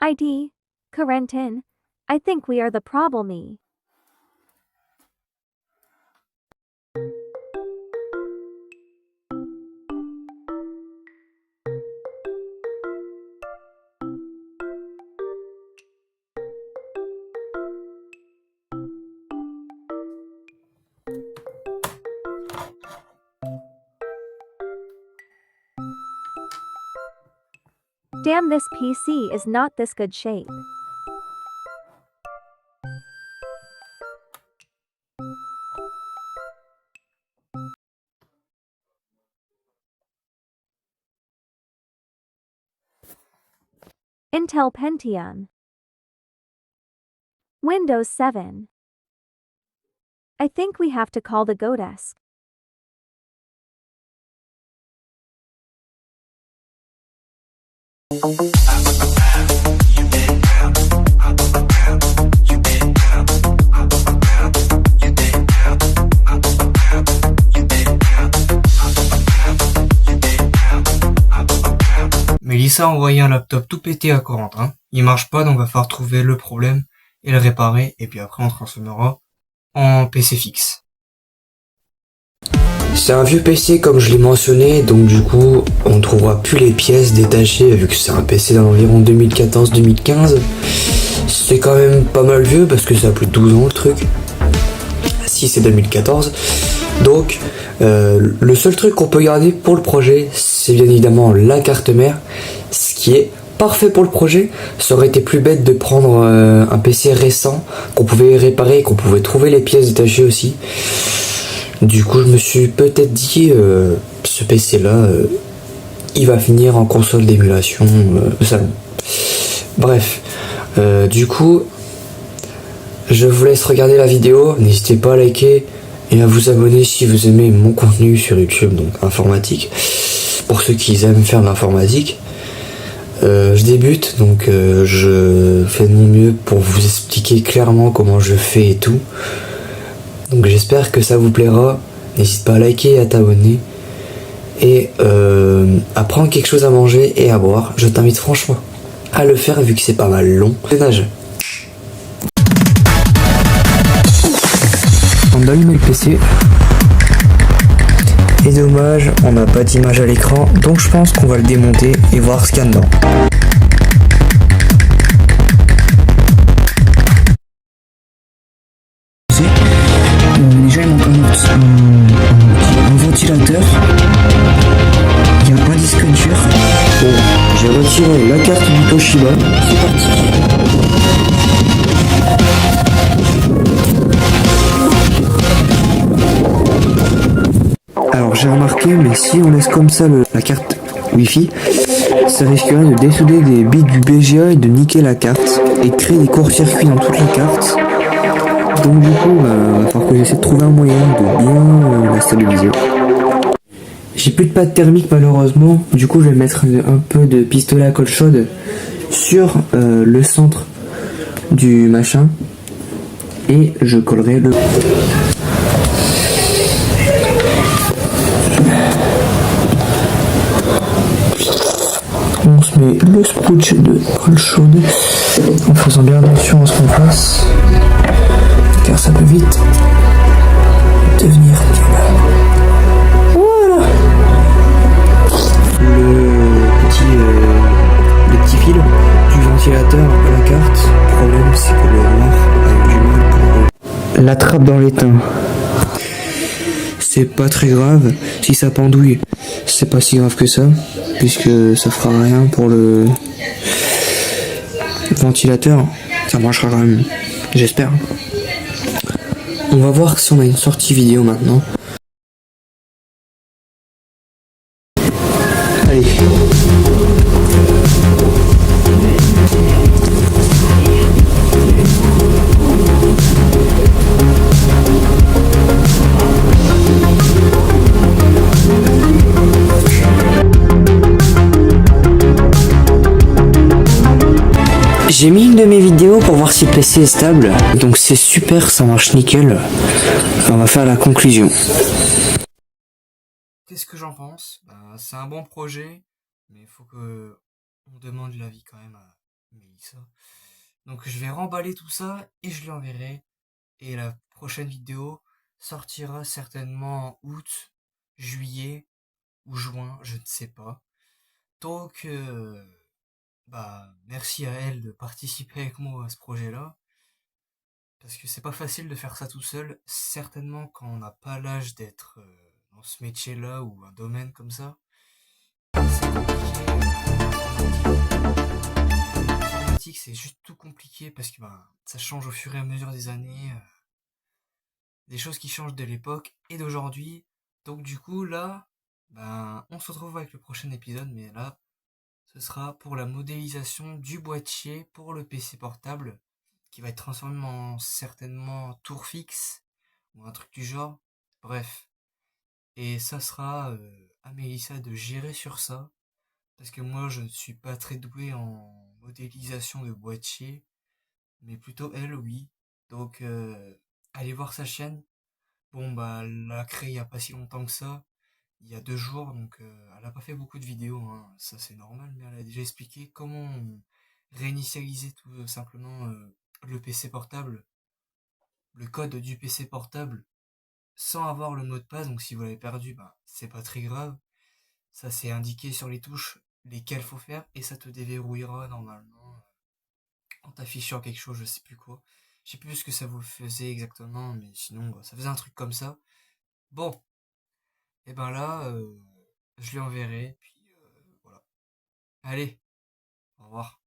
ID, Corentin, I think we are the problemy. Damn, this PC is not this good shape. Intel Pentium. Windows 7. I think we have to call the GoDesk. Mélissa a envoyé un laptop tout pété à Corentin. Il marche pas, donc va falloir trouver le problème et le réparer, et puis après on transformera en PC fixe. C'est un vieux PC comme je l'ai mentionné, donc du coup on trouvera plus les pièces détachées vu que c'est un PC d'environ 2014-2015. C'est quand même pas mal vieux parce que ça a plus de 12 ans le truc. Si c'est 2014. Donc le seul truc qu'on peut garder pour le projet, c'est bien évidemment la carte mère, ce qui est parfait pour le projet. Ça aurait été plus bête de prendre un PC récent qu'on pouvait réparer, qu'on pouvait trouver les pièces détachées aussi. Du coup je me suis peut-être dit ce PC là il va finir en console d'émulation salon. Bref, du coup je vous laisse regarder la vidéo, n'hésitez pas à liker et à vous abonner si vous aimez mon contenu sur YouTube, donc informatique, pour ceux qui aiment faire de l'informatique. Je débute, donc je fais de mon mieux pour vous expliquer clairement comment je fais et tout. Donc j'espère que ça vous plaira. N'hésite pas à liker et à t'abonner. Et à prendre quelque chose à manger et à boire. Je t'invite franchement à le faire vu que c'est pas mal long. Nage. On allume le PC. Et dommage, on n'a pas d'image à l'écran. Donc je pense qu'on va le démonter et voir ce qu'il y a dedans. Déjà il manque un ventilateur, il y a un disque dur. Bon, j'ai retiré la carte du Toshiba, c'est parti. Alors j'ai remarqué, mais si on laisse comme ça la carte Wi-Fi, ça risquerait de dessouder des bits du BGA et de niquer la carte et de créer des courts-circuits dans toute la carte. Donc du coup, il va falloir que j'essaie de trouver un moyen de bien la stabiliser. J'ai plus de pâte thermique malheureusement, du coup je vais mettre un peu de pistolet à colle chaude sur le centre du machin et je collerai le... On se met le spooch de colle chaude en faisant bien attention à ce qu'on fasse, car ça peut vite devenir nul. Voilà. Le petit fil du ventilateur à la carte. Le problème c'est que le noir a du mal pour la trappe dans l'étain. C'est pas très grave, si ça pendouille, c'est pas si grave que ça, puisque ça fera rien pour le ventilateur, ça marchera quand même, j'espère. On va voir si on a une sortie vidéo maintenant. Allez. J'ai mis une de mes vidéos pour voir si le PC est stable, donc c'est super, ça marche nickel. On va faire la conclusion. Qu'est-ce que j'en pense? C'est un bon projet, mais il faut que on demande l'avis quand même à Mélissa. dit ça. Donc je vais remballer tout ça et je lui enverrai. Et la prochaine vidéo sortira certainement en août, juillet ou juin, je ne sais pas. Donc, merci à elle de participer avec moi à ce projet-là. Parce que c'est pas facile de faire ça tout seul, certainement quand on n'a pas l'âge d'être dans ce métier-là ou un domaine comme ça. C'est compliqué. L'informatique, c'est juste tout compliqué parce que ça change au fur et à mesure des années. Des choses qui changent de l'époque et d'aujourd'hui. Donc du coup, là, on se retrouve avec le prochain épisode, mais là, ce sera pour la modélisation du boîtier pour le PC portable, qui va être transformé en certainement tour fixe, ou un truc du genre. Bref. Et ça sera à Mélissa de gérer sur ça, parce que moi, je ne suis pas très doué en modélisation de boîtier, mais plutôt elle, oui. Donc, allez voir sa chaîne. Bon, elle l'a créé il y a pas si longtemps que ça, il y a 2 jours, donc elle a pas fait beaucoup de vidéos, hein, ça c'est normal, mais elle a déjà expliqué comment réinitialiser tout simplement le PC portable, le code du PC portable, sans avoir le mot de passe, donc si vous l'avez perdu, c'est pas très grave, ça c'est indiqué sur les touches lesquelles faut faire, et ça te déverrouillera normalement en t'affichant quelque chose, je sais plus quoi. Je sais plus ce que ça vous faisait exactement, mais sinon, ça faisait un truc comme ça. Bon, et là, je lui enverrai, puis voilà. Allez, au revoir.